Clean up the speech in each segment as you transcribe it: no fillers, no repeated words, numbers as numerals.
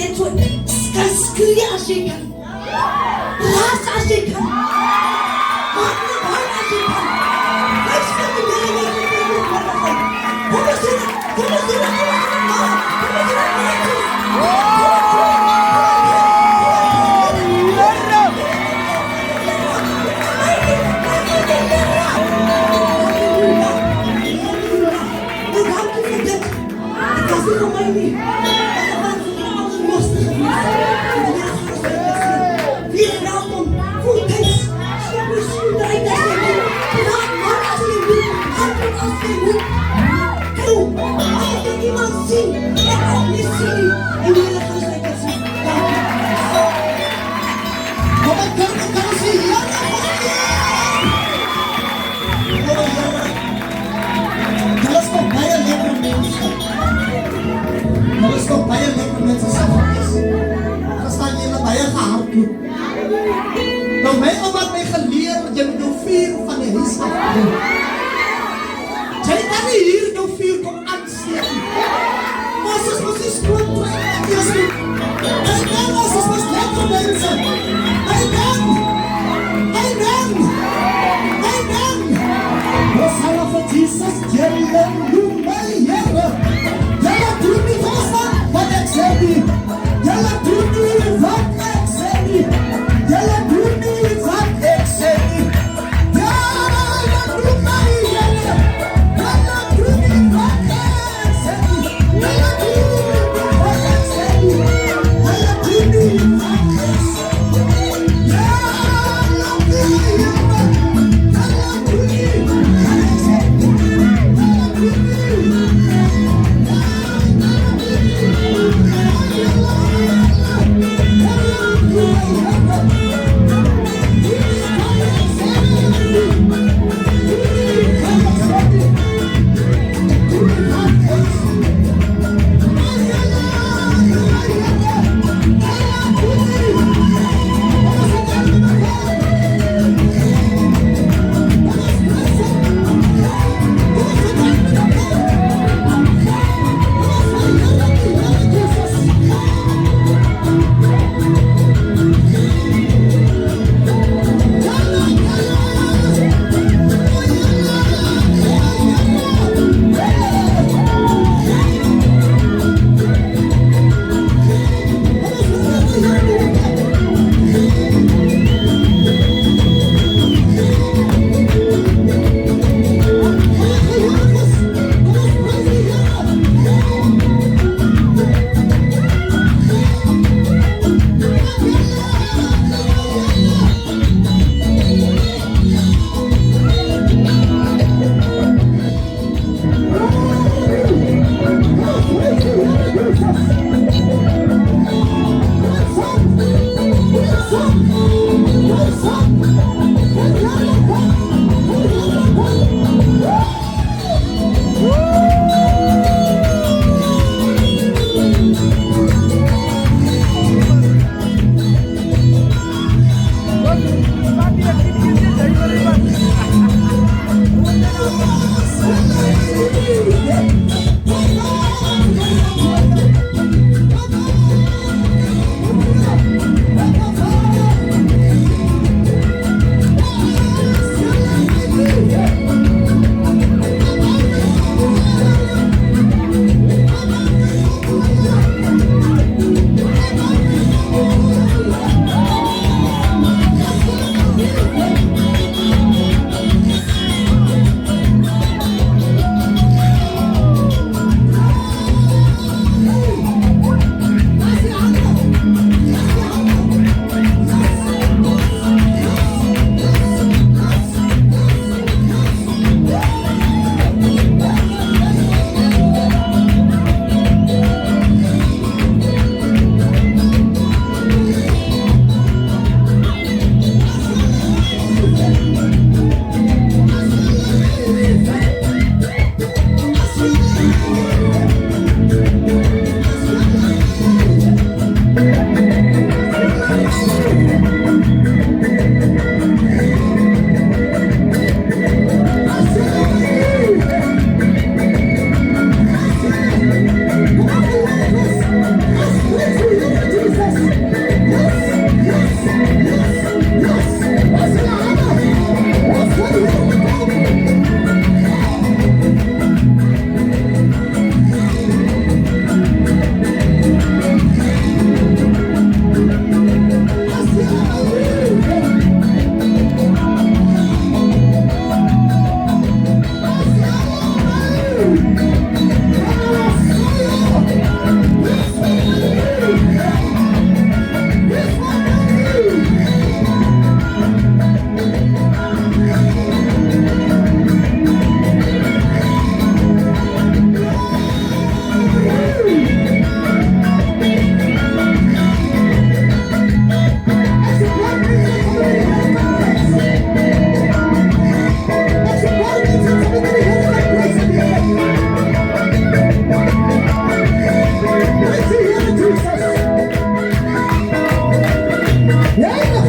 den så ska skulle ashikan. Ras ashikan. Makna bhai ashikan. Kaisa ki mere Vielen Dank und gut Yeah.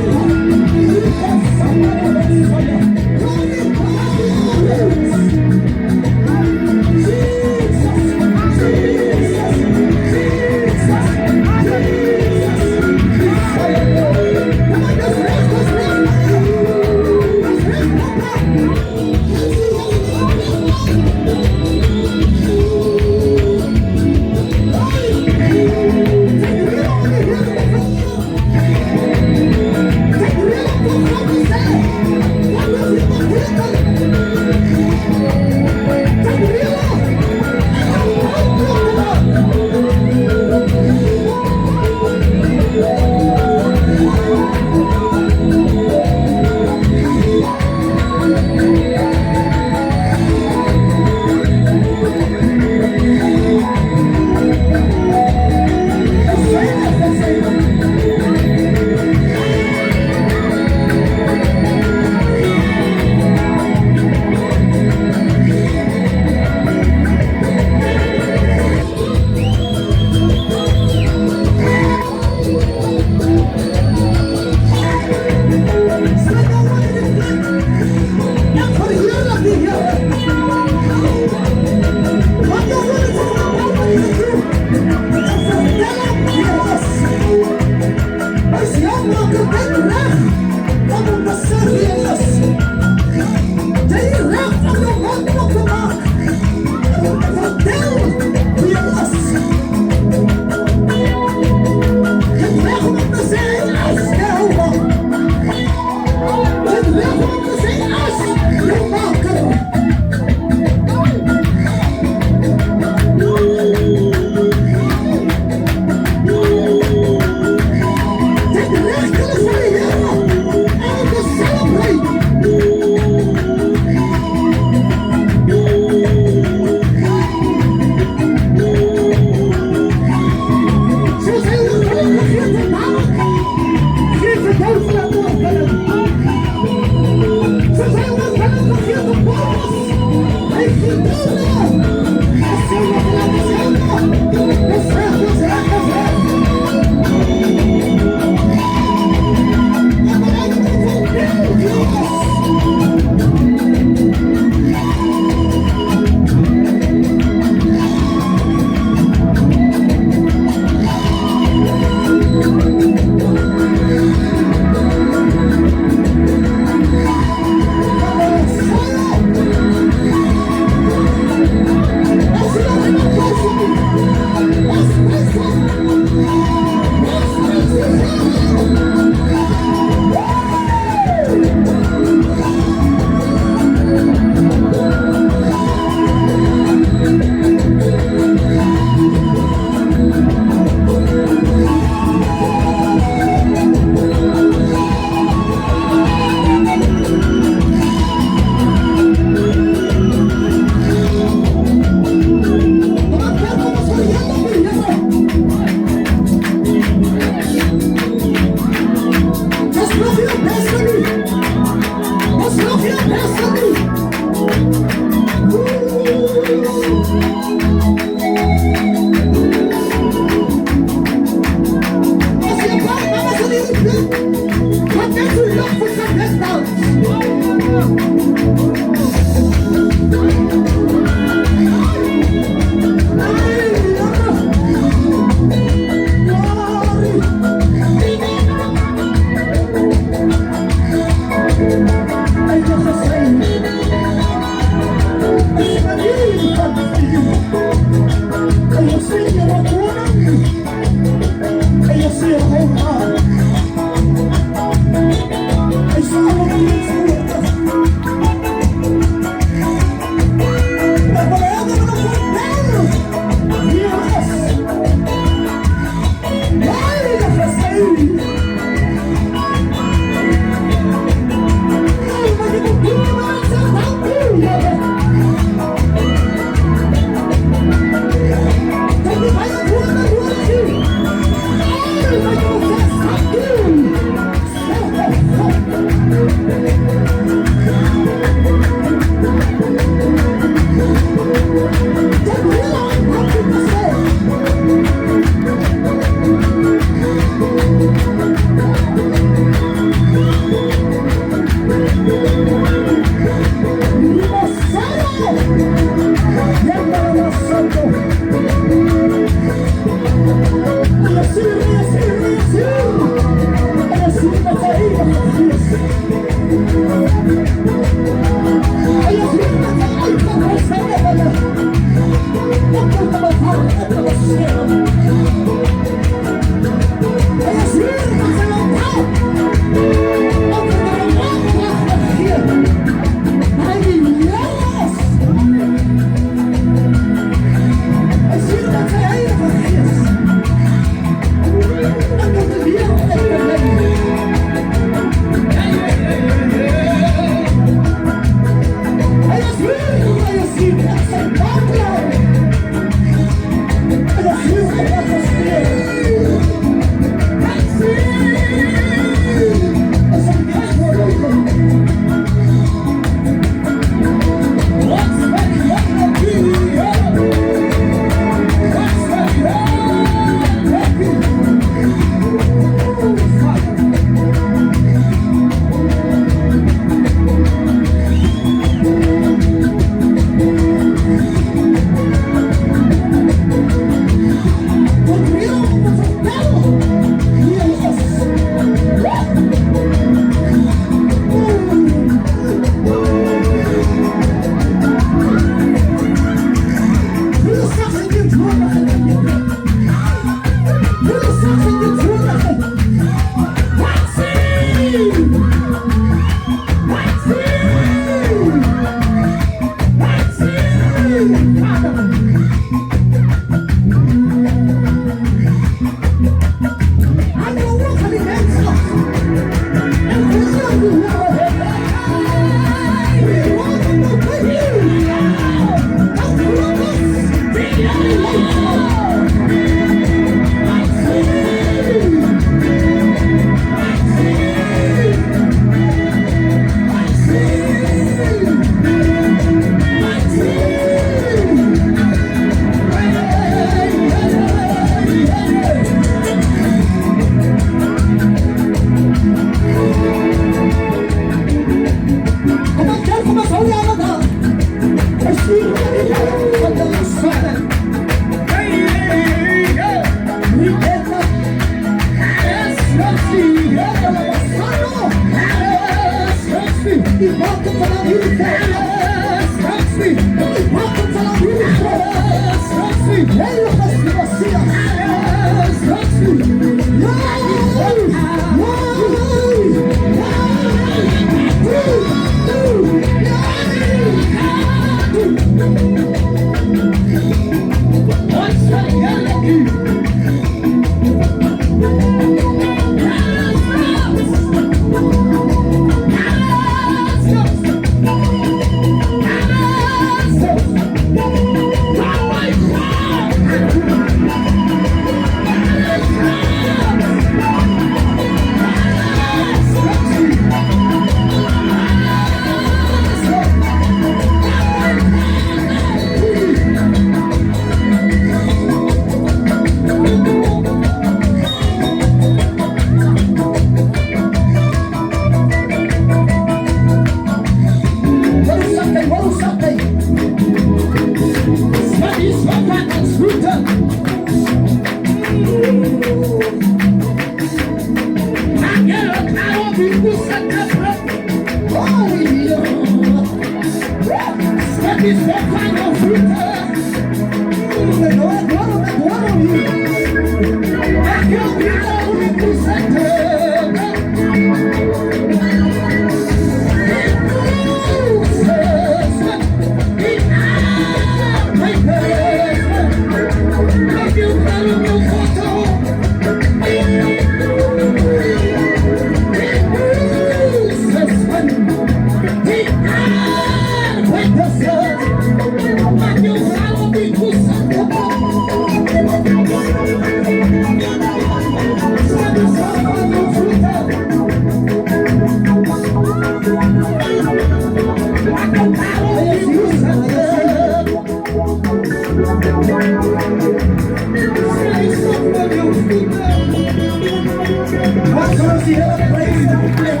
Wat zoals die hele prijs aan die plek.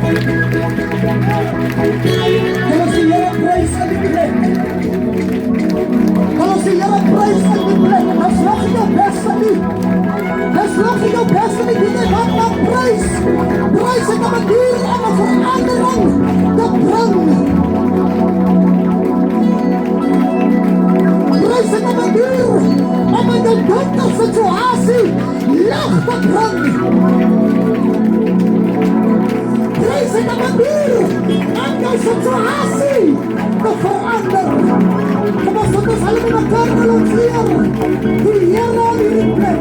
Zoals die hele prijs aan die plek. Zoals die hele prijs aan die plek. Dan slag je jou best aan die. Dan slag je jou best aan die. Die is wat dan prijs. Prijs is een manier om een verandering te brengen. Prijs is een manier om in de donker situatie licht te brengen. Prijs is een manier om jouw situatie te veranderen. Kom ons tot ons allemaal elkaar wil ons leren. Die Heer aan die plek.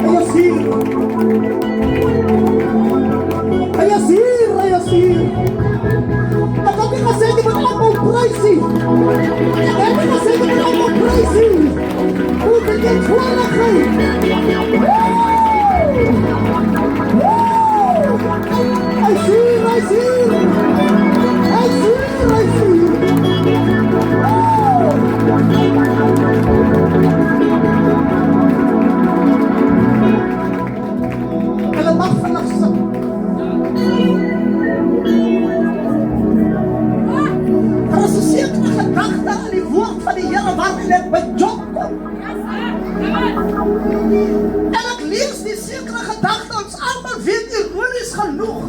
Hij is hier. Hij is hier, hij is hier. Ik heb niet gezegd, ik ben allemaal prijzen. Ik heb niet gezegd, ik ben allemaal prijzen. Hoe ben je twaalf? Hij is hier, hij is hier. Hij is hier, hij is hier. En dat mag vannacht zijn. Er is een zekere gedachte aan die woord van die Heer waar we net bij Job komen. En ik lees die zekere gedachte, ons allemaal weet ironisch genoeg,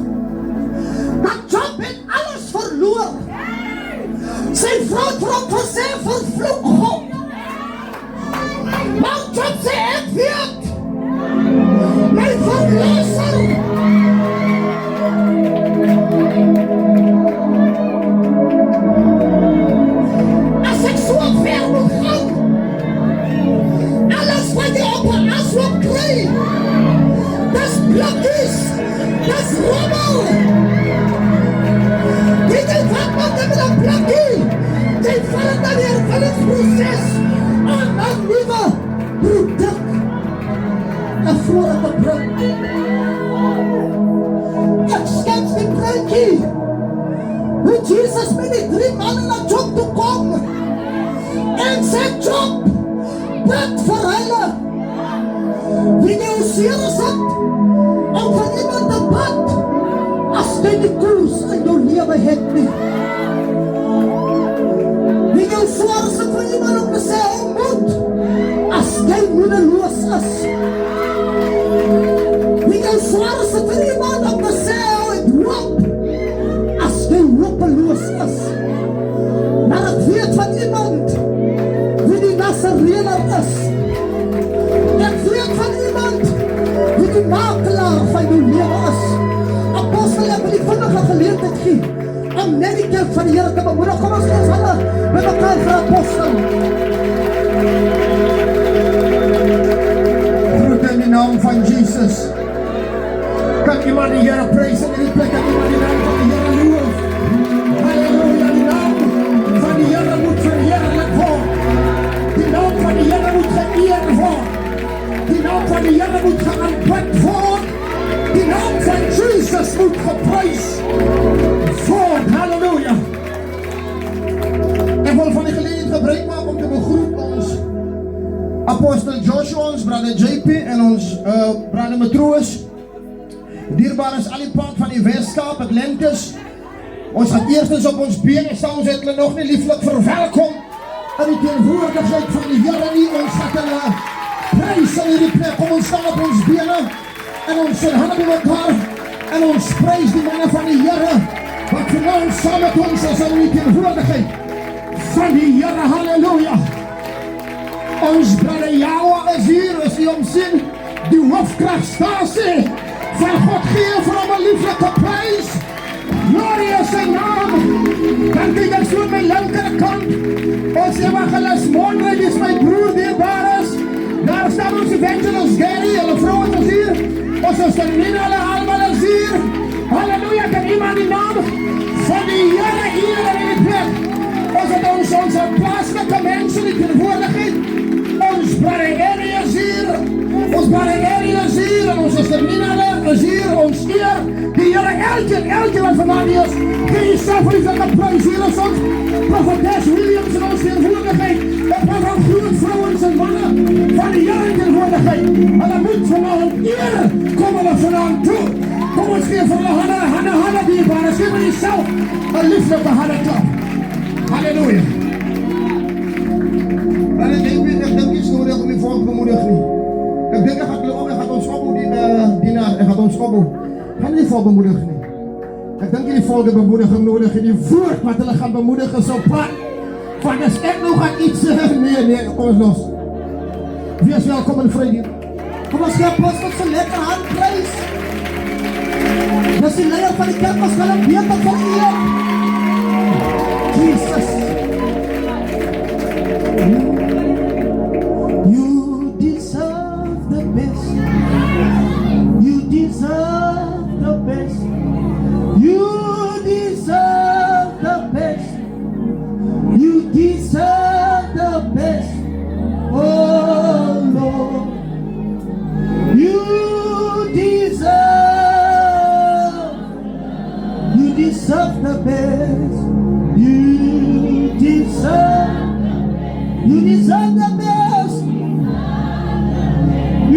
dat Job heeft alles verloren. Zijn vrouw trok voor zijn vervloek God. Maar Job zei, ik weet, mijn verlosser. Als ik zo ver moet gaan, alles wat je op een asloop krijgt, dat is blokjes, dat is rommel. Dit is wat met een blokje. Dit valt dan weer van het proces aan een nieuwe product naar voren te brengen. Ik schets die prentje. Hoe Jezus met die 3 mannen naar Job toe kwam. En zei Job, bid voor hulle. Wie jy hoezeer is het om van iemand te bid as jy die koers in jou leven het nie. Wie jy zwaar is het van iemand om te sê hou moed as jy moedeloos is. Wie jy zwaar is het van iemand om te sê hou het hoop as jy hopeloos is. Maar ek weet van iemand wie die Nazarener is. Ek weet van iemand wie die makelaar van jou leven is. Apostel, ek wil die vinnige geleerdheid gee om net die kerk van die Here te bemoedig. Kom ons alle met elkaar vir Apostel. Groet in die naam van Jesus. Kan iemand die Here prijs in die plek, kan iemand die naam van die Here loof. Halleluja, die naam van die Here moet verheerlijk word. Die naam van die Here moet geëerd word. Die naam van die Here moet geaanbid word. Die naam van Jesus moet geprys word. Halleluja. Ek wil van die gelegenheid gebruik maak om te begroet ons Apostel Joshua, ons brother JP en ons brother Matroos. Dierbaar is al die pad van die Westkaap, Atlantis. Ons gaat eerstens op ons bene staan, ons het hulle nog nie lieflik verwelkom in die teenwoordigheid van die Here nie. Ons gaat hulle prys in die plek. Kom ons staan op ons bene en ons sit hande by mekaar en ons prys die manne van die Here wat vanavond saam met ons is in die teenwoordigheid van die Here. Halleluja. Ons brother Yahweh is hier, as jy hom sien, die hoofdkrachtstasie van God gee vir hom 'n lieflike prys. Glorie is sy naam. Dan kyk ek so in my linkerkant. Ons evangelis Monre, die is my broer dierbaar is. Daar staan ons evangelist Gary, hulle vrou is hier. Ons is Nina, hulle allemaal is hier. Halleluja, kan iemand die naam van die Here hier in die plek. Ons het onze plaaslike mense in die teenwoordigheid. Ons brother Eddie is hier. Ons brother Eddie is hier en onze zuster Nina is hier, ons eer. Die Heere elke wat vandaag hier is. Geef jezelf voor jezelf een prijs. Hier is ons Prophetess Williams en ons tegenwoordigheid. En van groot vrouwen en mannen van de Heere tegenwoordigheid. En dan moet vanavond eer komen we vanavond toe. Kom ons geef voor de handen dierbaren. Geef me jezelf een lieflijke handenklap. Halleluja. Maar ik denk iets nodig om die volk te bemoedigen. Ik denk hij gaat ons opbouwen, dienaar. Hij gaat ons opbouwen. Gaan die volk bemoedigen. Ik denk die volk bemoedigen nodig. Die voert wat ze gaan bemoedigen zo praat. Van de stek nog gaat iets. Nee, kom eens los. Wees welkom in vrede. Kom ons geef ons tot zo'n lekker handprijs. Dat is die leier van de kerk, ons kan een beter van hier. Jesus. You deserve the best. You deserve the best. You deserve the best. You deserve the best. Oh Lord. You deserve the best. You deserve the best. You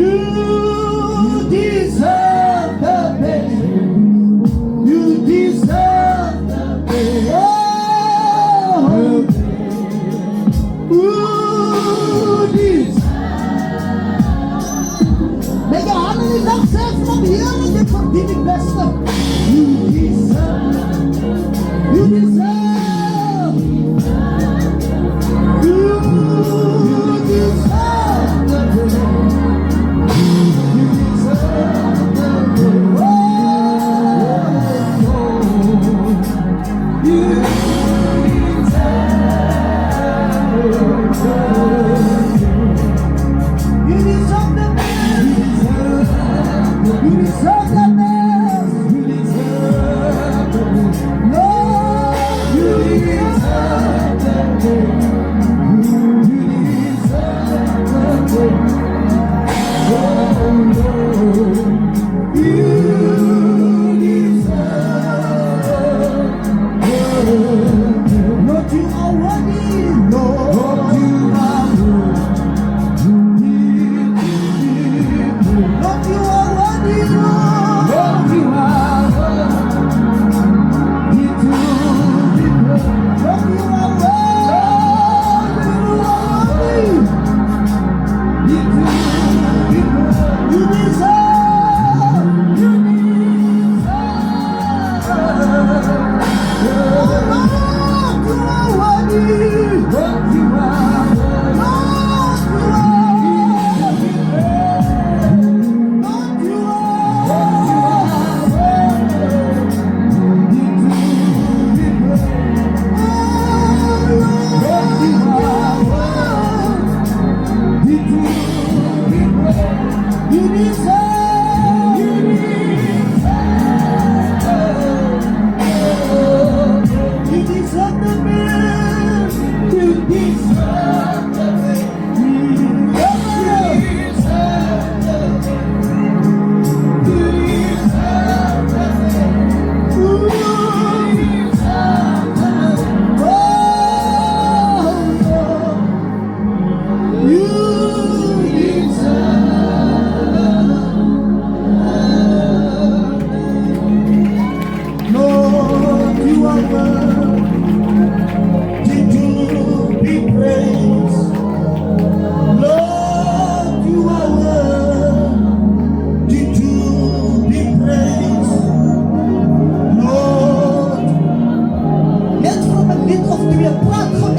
deserve the best. You deserve the best. Oh, you deserve. Make your hand in the left side from here and get from the best. You deserve. You deserve. You deserve the best. You deserve the best. Oh, you deserve. You deserve the best. You deserve the best. Praat van